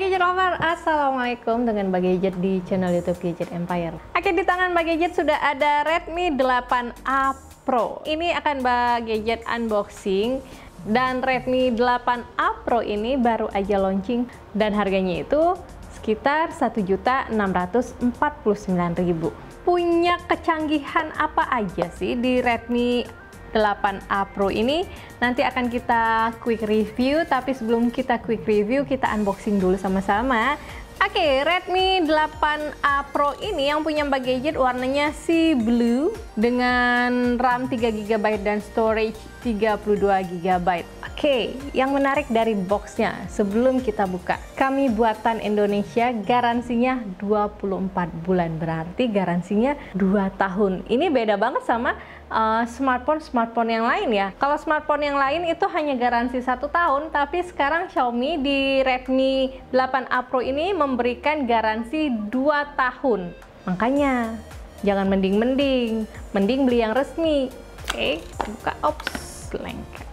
Hai Gadget Lover, Assalamualaikum dengan Mbak Gadget di channel YouTube Gadget Empire. Oke, di tangan Mbak Gadget sudah ada Redmi 8A Pro. Ini akan Mbak Gadget unboxing. Dan Redmi 8A Pro ini baru aja launching dan harganya itu sekitar 1.649.000. Punya kecanggihan apa aja sih di Redmi 8A Pro ini? Nanti akan kita quick review, tapi sebelum kita quick review, kita unboxing dulu sama-sama. Oke, Redmi 8A Pro ini yang punya Mbak Gadget warnanya Sea Blue dengan RAM 3GB dan storage 32GB. Oke, yang menarik dari boxnya sebelum kita buka, kami buatan Indonesia, garansinya 24 bulan, berarti garansinya 2 tahun. Ini beda banget sama smartphone yang lain ya. Kalau smartphone yang lain itu hanya garansi 1 tahun, tapi sekarang Xiaomi di Redmi 8A Pro ini memberikan garansi 2 tahun. Makanya jangan mending beli yang resmi. Oke, buka. Ops, lengket.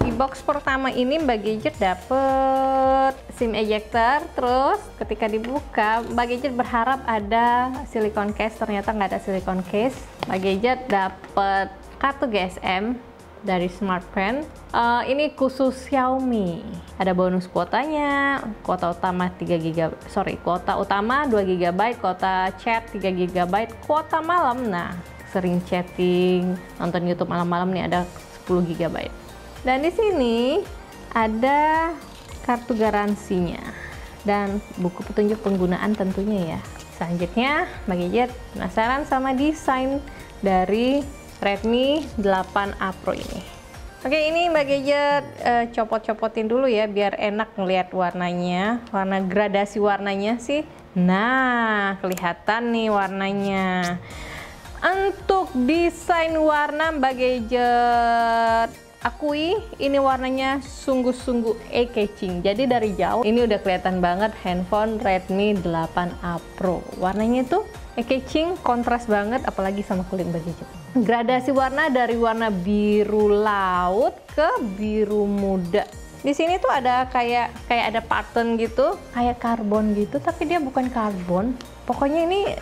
Di box pertama ini Mbak Gadget dapet SIM ejector, terus ketika dibuka Mbak Gadget berharap ada silicone case, ternyata nggak ada silicone case. Mbak Gadget dapet kartu GSM dari Smartfren. Ini khusus Xiaomi. Ada bonus kuotanya, kuota utama 2GB, kuota chat 3GB, kuota malam. Nah, sering chatting, nonton YouTube malam-malam nih ada 10GB. Dan di sini ada kartu garansinya dan buku petunjuk penggunaan tentunya ya. Selanjutnya Mbak Gadget penasaran sama desain dari Redmi 8A Pro ini. Oke, ini Mbak Gadget copot-copotin dulu ya biar enak ngelihat warnanya, warna gradasi warnanya sih. Nah, kelihatan nih warnanya. Untuk desain warna Mbak Gadget akui ini warnanya sungguh-sungguh eye-catching. Jadi dari jauh ini udah kelihatan banget handphone Redmi 8A Pro. Warnanya itu eye-catching, kontras banget apalagi sama kulit Mbak Gadget. Gradasi warna dari warna biru laut ke biru muda. Di sini tuh ada kayak ada pattern gitu, kayak karbon gitu, tapi dia bukan karbon. Pokoknya ini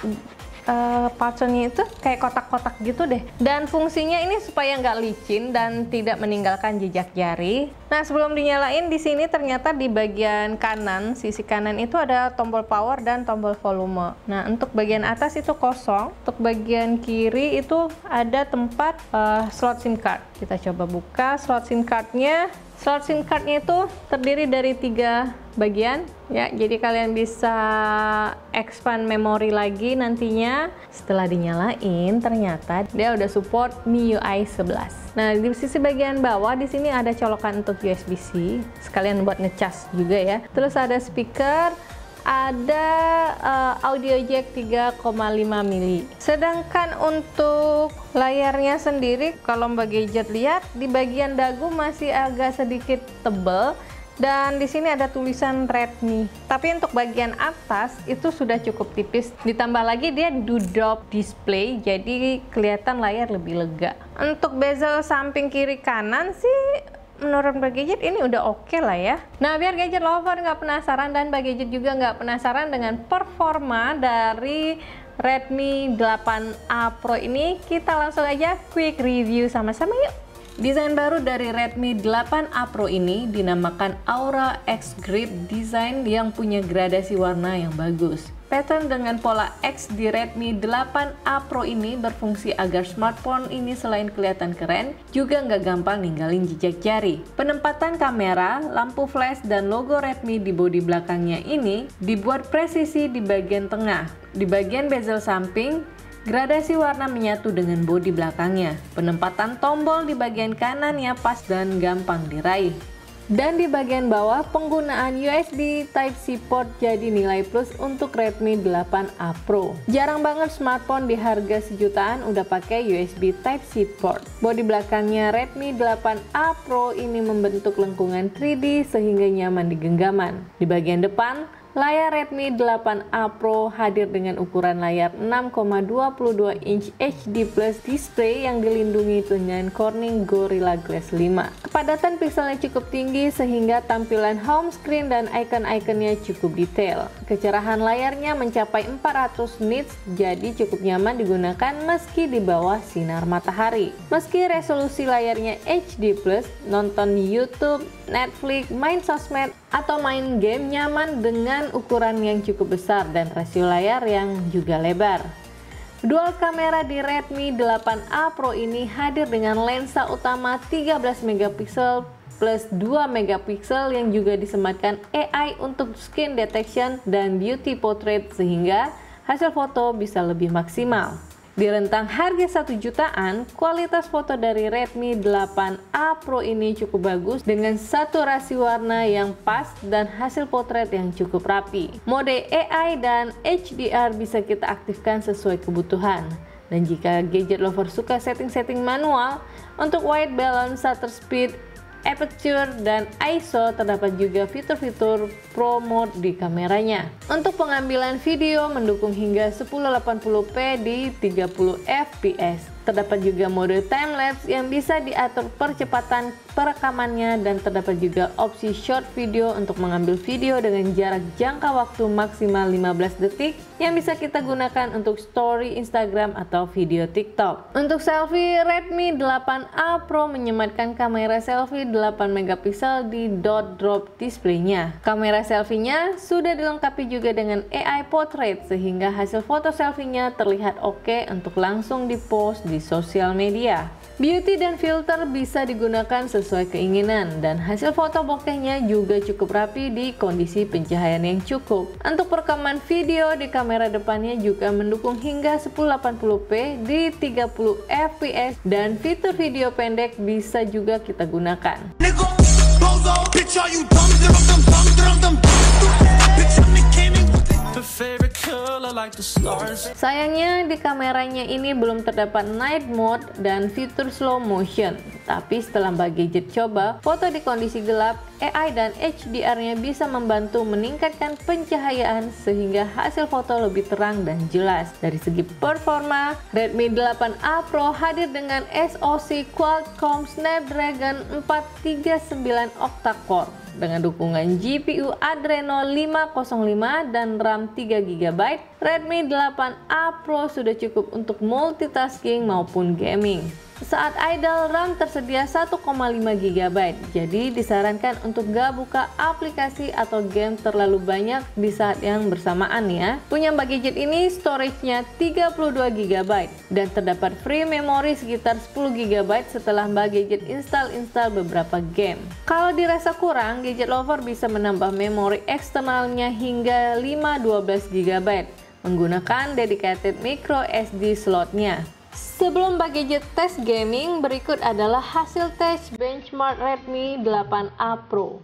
patternnya itu kayak kotak-kotak gitu deh. Dan fungsinya ini supaya nggak licin dan tidak meninggalkan jejak jari. Nah, sebelum dinyalain di sini ternyata di bagian kanan, sisi kanan itu ada tombol power dan tombol volume. Nah, untuk bagian atas itu kosong. Untuk bagian kiri itu ada tempat slot SIM card. Kita coba buka slot SIM cardnya. Slot SIM cardnya itu terdiri dari 3 bagian ya, jadi kalian bisa expand memori lagi nantinya. Setelah dinyalain ternyata dia udah support MIUI 11. Nah, di sisi bagian bawah di sini ada colokan untuk USB-C, sekalian buat ngecas juga ya. Terus ada speaker, ada audio jack 3,5 mili. Sedangkan untuk layarnya sendiri kalau Mbak Gadget lihat di bagian dagu masih agak sedikit tebal dan di sini ada tulisan Redmi. Tapi untuk bagian atas itu sudah cukup tipis. Ditambah lagi dia duduk display jadi kelihatan layar lebih lega. Untuk bezel samping kiri kanan sih menurut Mbak Gadget ini udah oke lah ya. Nah, biar Gadget Lover nggak penasaran dan Mbak Gadget juga nggak penasaran dengan performa dari Redmi 8A Pro ini, kita langsung aja quick review sama-sama yuk. Desain baru dari Redmi 8A Pro ini dinamakan Aura X Grip Design yang punya gradasi warna yang bagus. Pattern dengan pola X di Redmi 8A Pro ini berfungsi agar smartphone ini selain kelihatan keren, juga nggak gampang ninggalin jejak jari. Penempatan kamera, lampu flash, dan logo Redmi di bodi belakangnya ini dibuat presisi di bagian tengah. Di bagian bezel samping, gradasi warna menyatu dengan bodi belakangnya. Penempatan tombol di bagian kanannya pas dan gampang diraih. Dan di bagian bawah penggunaan USB Type-C port jadi nilai plus untuk Redmi 8A Pro. Jarang banget smartphone di harga sejutaan udah pakai USB Type-C port. Bodi belakangnya Redmi 8A Pro ini membentuk lengkungan 3D sehingga nyaman di genggaman. Di bagian depan, layar Redmi 8A Pro hadir dengan ukuran layar 6,22 inch HD Plus display yang dilindungi dengan Corning Gorilla Glass 5. Kepadatan pikselnya cukup tinggi sehingga tampilan home screen dan icon-iconnya cukup detail. Kecerahan layarnya mencapai 400 nits, jadi cukup nyaman digunakan meski di bawah sinar matahari. Meski resolusi layarnya HD+, nonton YouTube, Netflix, main sosmed, atau main game nyaman dengan ukuran yang cukup besar dan rasio layar yang juga lebar. Dual kamera di Redmi 8A Pro ini hadir dengan lensa utama 13 megapiksel plus 2 megapiksel yang juga disematkan AI untuk skin detection dan beauty portrait sehingga hasil foto bisa lebih maksimal. Di rentang harga 1 jutaan, kualitas foto dari Redmi 8A Pro ini cukup bagus dengan saturasi warna yang pas dan hasil potret yang cukup rapi. Mode AI dan HDR bisa kita aktifkan sesuai kebutuhan. Dan jika gadget lover suka setting-setting manual, untuk white balance, shutter speed, aperture, dan ISO terdapat juga fitur-fitur Pro Mode di kameranya. Untuk pengambilan video mendukung hingga 1080p di 30 fps. Terdapat juga mode timelapse yang bisa diatur percepatan perekamannya dan terdapat juga opsi short video untuk mengambil video dengan jarak jangka waktu maksimal 15 detik yang bisa kita gunakan untuk story Instagram atau video TikTok. Untuk selfie, Redmi 8A Pro menyematkan kamera selfie 8 megapiksel di dot drop displaynya. Kamera selfie-nya sudah dilengkapi juga dengan AI portrait sehingga hasil foto selfie-nya terlihat oke untuk langsung dipost di sosial media. Beauty dan filter bisa digunakan sesuai keinginan dan hasil foto bokehnya juga cukup rapi di kondisi pencahayaan yang cukup. Untuk perekaman video di kamera depannya juga mendukung hingga 1080p di 30 fps dan fitur video pendek bisa juga kita gunakan. Sayangnya di kameranya ini belum terdapat night mode dan fitur slow motion. Tapi setelah Mbak Gadget coba foto di kondisi gelap, AI dan HDR-nya bisa membantu meningkatkan pencahayaan sehingga hasil foto lebih terang dan jelas. Dari segi performa, Redmi 8A Pro hadir dengan SoC Qualcomm Snapdragon 439 octa-core dengan dukungan GPU Adreno 505 dan RAM 3GB. Redmi 8A Pro sudah cukup untuk multitasking maupun gaming. Saat idle, RAM tersedia 1,5GB, jadi disarankan untuk gak buka aplikasi atau game terlalu banyak di saat yang bersamaan ya. Punya Mbak Gadget ini storage-nya 32GB dan terdapat free memory sekitar 10GB setelah Mbak Gadget install beberapa game. Kalau dirasa kurang, gadget lover bisa menambah memori eksternalnya hingga 512GB menggunakan dedicated micro SD slotnya. Sebelum Mbak Gadget tes gaming, berikut adalah hasil tes benchmark Redmi 8A Pro.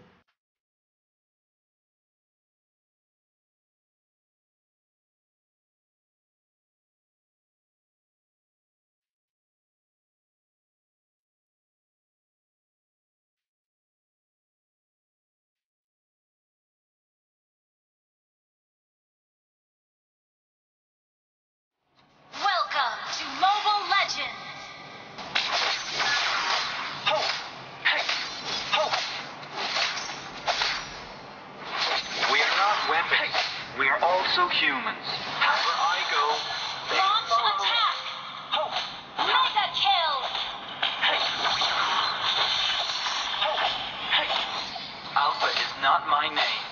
Welcome to Mobile Legends! Ho! Hey! Ho! We are not weapons. We are also humans. Wherever I go, they launch attack! Ho! Mega kill! Hey! Ho! Hey! Alpha is not my name,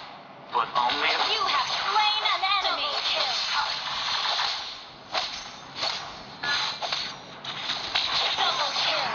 but only a... You have slain an enemy! Double kill!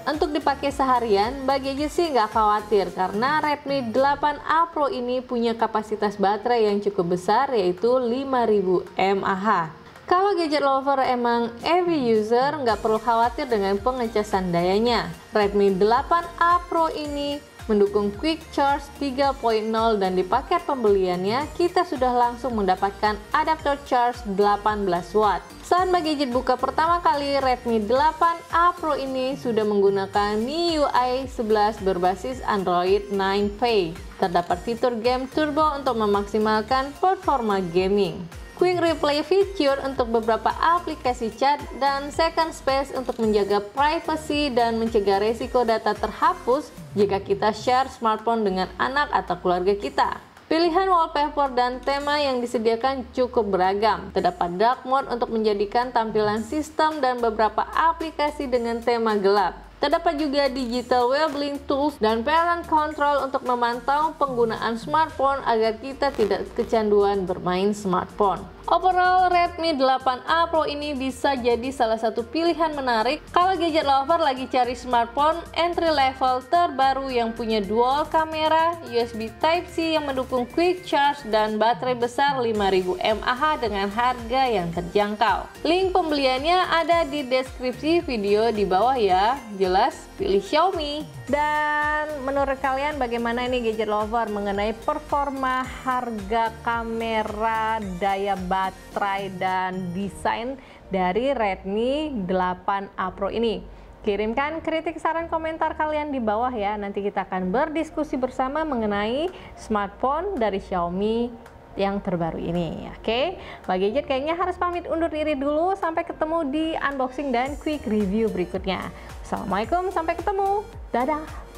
Untuk dipakai seharian, Mbak Gadget sih nggak khawatir karena Redmi 8A Pro ini punya kapasitas baterai yang cukup besar, yaitu 5000 mAh. Kalau gadget lover emang heavy user, nggak perlu khawatir dengan pengecasan dayanya. Redmi 8A Pro ini mendukung Quick Charge 3.0 dan di paket pembeliannya kita sudah langsung mendapatkan adaptor charge 18 watt. Saat Mbak Gadget buka pertama kali Redmi 8A Pro ini sudah menggunakan MIUI 11 berbasis Android 9 Pie. Terdapat fitur game turbo untuk memaksimalkan performa gaming, Quick Replay feature untuk beberapa aplikasi chat, dan Second Space untuk menjaga privacy dan mencegah resiko data terhapus jika kita share smartphone dengan anak atau keluarga kita. Pilihan wallpaper dan tema yang disediakan cukup beragam. Terdapat dark mode untuk menjadikan tampilan sistem dan beberapa aplikasi dengan tema gelap. Terdapat juga digital well-being tools dan parent control untuk memantau penggunaan smartphone agar kita tidak kecanduan bermain smartphone. Overall, Redmi 8A Pro ini bisa jadi salah satu pilihan menarik kalau gadget lover lagi cari smartphone entry level terbaru yang punya dual kamera, USB Type-C yang mendukung quick charge, dan baterai besar 5000 mAh dengan harga yang terjangkau. Link pembeliannya ada di deskripsi video di bawah ya. Jelas pilih Xiaomi. Dan menurut kalian bagaimana nih gadget lover mengenai performa, harga, kamera, daya baterai, dan desain dari Redmi 8A Pro ini? Kirimkan kritik, saran, komentar kalian di bawah ya. Nanti kita akan berdiskusi bersama mengenai smartphone dari Xiaomi yang terbaru ini. Oke, Mbak Gadget kayaknya harus pamit undur diri dulu. Sampai ketemu di unboxing dan quick review berikutnya. Assalamualaikum, sampai ketemu. Dadah.